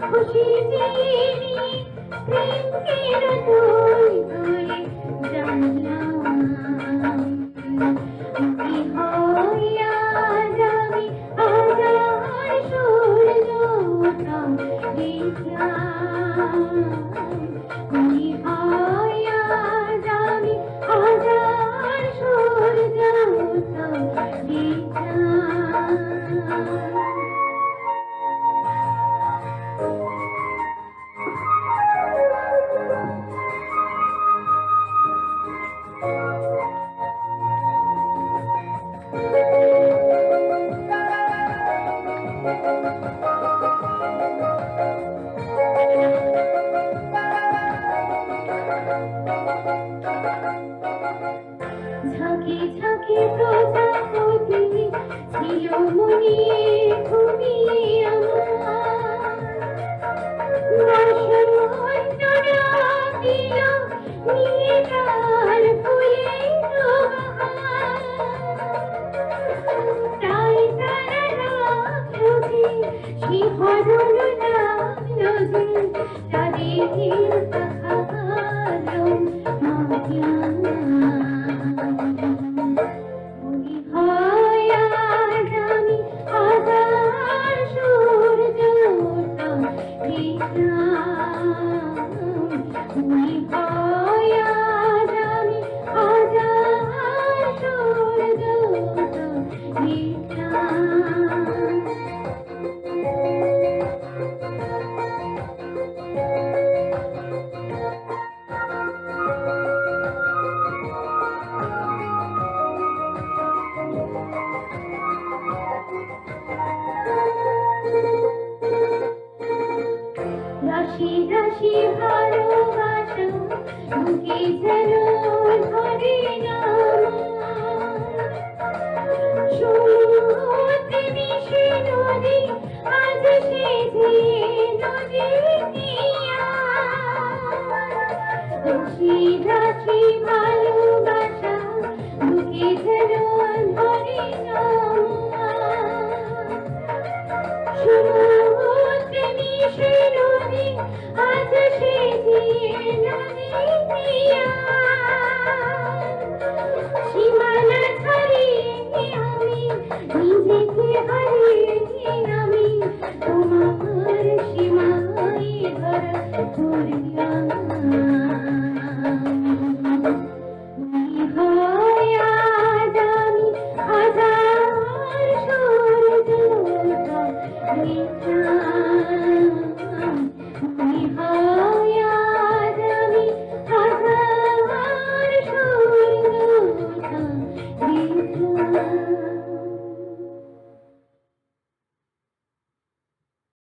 খুশি জেনে প্রেমের দোল ধরে জানলাম কি হয় আজ আমি হাজার সূর্যটা দেখলাম কি হয় আজ আমি হাজার সূর্যটা দেখলাম। ঝাঁকে ঝাঁকে প্রজাপতি ছিল মনে তুমি আমার বসন্তরা দিল নীলার ফুলের বাহার তাই তারা রাখলো যে শিহরণ লাগলো যে তাদের তাহালো মায়া মনে হয় আজ আমি হাজার সূর্যটা দেখলাম মনে হয় আজ আমি হাজার সূর্যটা দেখলাম। রাশি রাশি ভালোবাসা বুকে যেন ধরে না সমুদ্রে মিশে নদী আজ সেজে নদী রাশি রাশি